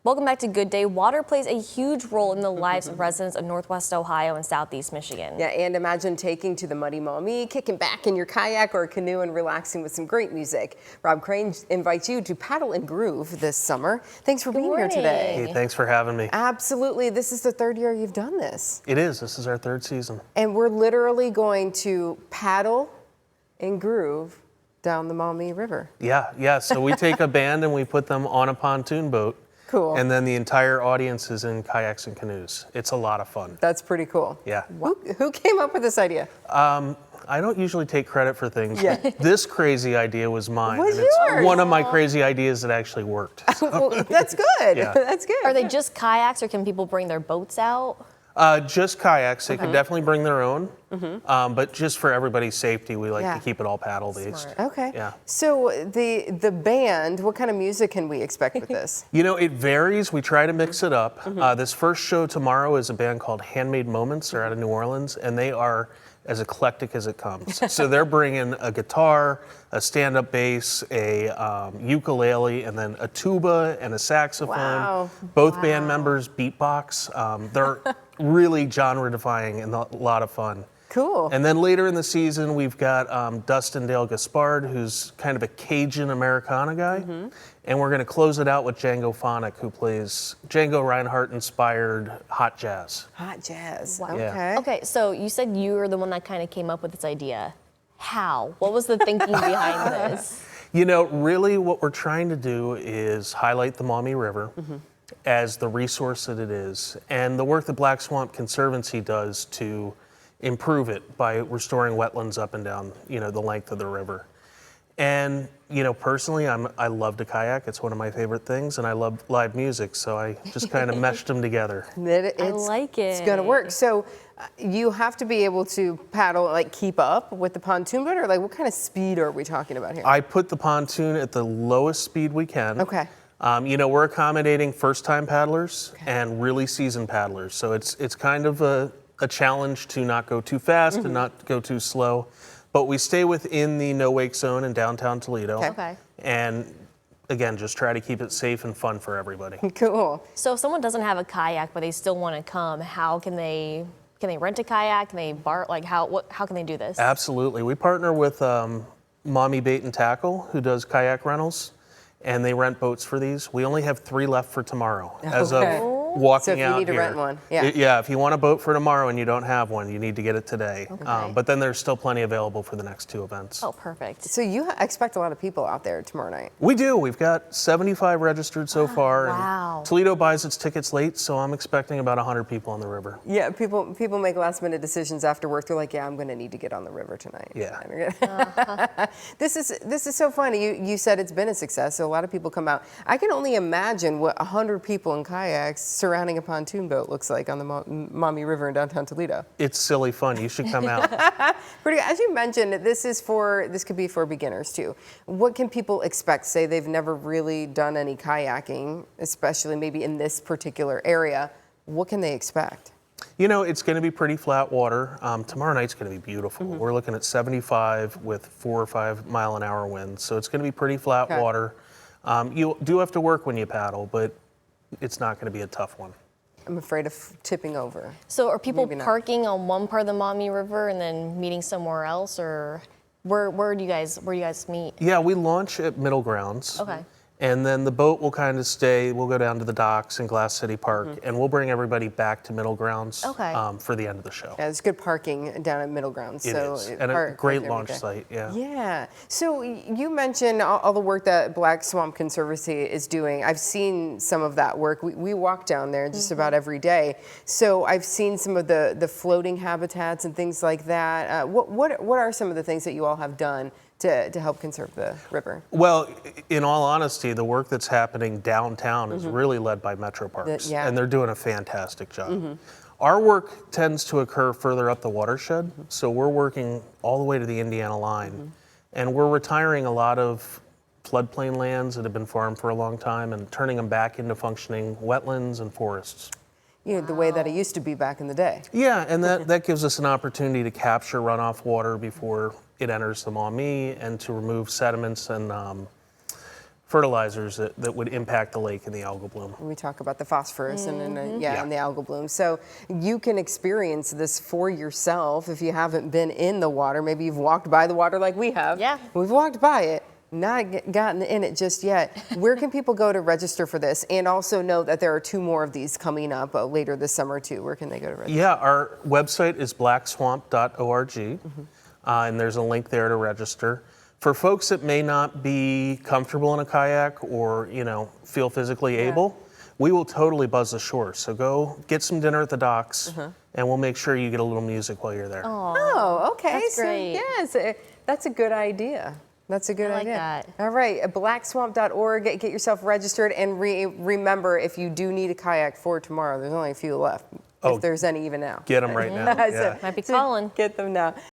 Welcome back to Good Day. Water plays a huge role in the lives of residents of Northwest Ohio and Southeast Michigan. Yeah, and imagine taking to the muddy Maumee, kicking back in your kayak or canoe and relaxing with some great music. Rob Crane invites you to paddle and groove this summer. Thanks for being here today. Hey, thanks for having me. Absolutely. This is the third year you've done this. It is. This is our third season. And we're literally going to paddle and groove down the Maumee River. Yeah. So we take a band and we put them on a pontoon boat. Cool. And then the entire audience is in kayaks and canoes. It's a lot of fun. That's pretty cool. Yeah. Who came up with this idea? I don't usually take credit for things. Yeah. This crazy idea was mine. Was and it's yours? one of my crazy ideas that actually worked. Well, that's good. Yeah. That's good. Are they just kayaks or can people bring their boats out? Just kayaks. They could definitely bring their own. But just for everybody's safety, we like to keep it all paddle-based. Okay. Yeah. So the band, what kind of music can we expect with this? You know, it varies. We try to mix it up. This first show tomorrow is a band called Handmade Moments. They're out of New Orleans, and they are as eclectic as it comes. So they're bringing a guitar, a stand-up bass, a ukulele, and then a tuba and a saxophone. Wow. Both band members beatbox. They're really genre-defying and a lot of fun. Cool. And then later in the season, we've got Dustin Dale Gaspard, who's kind of a Cajun Americana guy. And we're going to close it out with Django Phonic, who plays Django Reinhardt-inspired hot jazz. Hot jazz. Wow. Okay. Okay, so you said you were the one that kind of came up with this idea. How? What was the thinking behind this? You know, really what we're trying to do is highlight the Maumee River as the resource that it is, and the work that Black Swamp Conservancy does to improve it by restoring wetlands up and down, you know, the length of the river. And, you know, personally, I love to kayak. It's one of my favorite things, and I love live music, so I just kind of meshed them together. I like it. It's going to work. So you have to be able to paddle, like keep up with the pontoon boat, or like what kind of speed are we talking about here? I put the pontoon at the lowest speed we can. Okay. You know, we're accommodating first-time paddlers and really seasoned paddlers, so it's kind of a challenge to not go too fast and not go too slow. But we stay within the no-wake zone in downtown Toledo. Okay. And again, just try to keep it safe and fun for everybody. Cool. So if someone doesn't have a kayak but they still want to come, how can they rent a kayak? Can they how can they do this? Absolutely. We partner with Maumee Bait and Tackle, who does kayak rentals, and they rent boats for these. We only have 3 left for tomorrow as of walking So if you out need to here. rent one, If you want a boat for tomorrow and you don't have one, you need to get it today. But then there's still plenty available for the next 2 events. Oh, perfect. So you expect a lot of people out there tomorrow night. We do. We've got 75 registered so far. Wow. And Toledo buys its tickets late, so I'm expecting about 100 people on the river. Yeah, people make last-minute decisions after work. They're like, yeah, I'm going to need to get on the river tonight. Yeah. This is so funny. You said it's been a success, so a lot of people come out. I can only imagine what 100 people in kayaks surrounding a pontoon boat looks like on the Maumee River in downtown Toledo. It's silly fun. You should come out. As you mentioned, this could be for beginners too. What can people expect? Say they've never really done any kayaking, especially maybe in this particular area. What can they expect? You know, it's going to be pretty flat water. Tomorrow night's going to be beautiful. We're looking at 75 with 4 or 5 mile-an-hour winds, so it's going to be pretty flat water. You do have to work when you paddle, but it's not going to be a tough one. I'm afraid of tipping over. So are people Maybe not. parking on one part of the Maumee River and then meeting somewhere else, or where do you guys meet? Yeah, we launch at Middle Grounds. Okay. And then the boat will kind of stay, we'll go down to the docks in Glass City Park, and we'll bring everybody back to Middle Grounds for the end of the show. Yeah, there's good parking down at Middle Grounds. It is, and a great launch site, yeah. Yeah. So you mentioned all the work that Black Swamp Conservancy is doing. I've seen some of that work. We walk down there just about every day. So I've seen some of the floating habitats and things like that. What are some of the things that you all have done to help conserve the river? Well, in all honesty, the work that's happening downtown is really led by Metro Parks, and they're doing a fantastic job. Our work tends to occur further up the watershed, so we're working all the way to the Indiana line, and we're retiring a lot of floodplain lands that have been farmed for a long time and turning them back into functioning wetlands and forests. You know, the way that it used to be back in the day. Yeah, and that gives us an opportunity to capture runoff water before it enters the Maumee and to remove sediments and fertilizers that would impact the lake and the algal bloom. We talk about the phosphorus and Yeah. and the algal bloom. So you can experience this for yourself if you haven't been in the water. Maybe you've walked by the water like we have. Yeah. We've walked by it, not gotten in it just yet. Where can people go to register for this? And also know that there are 2 more of these coming up later this summer too. Where can they go to register? Yeah, our website is blackswamp.org, and there's a link there to register. For folks that may not be comfortable in a kayak or, feel physically able, we will totally buzz the shore. So go get some dinner at the docks, and we'll make sure you get a little music while you're there. Oh, okay. That's great. So, yes, that's a good idea. That's a good I like idea. that. All right, blackswamp.org. Get yourself registered, and remember, if you do need a kayak for tomorrow, there's only a few left. Oh, if there's any even now. Get them right now. So- Yeah. Might be calling. Get them now.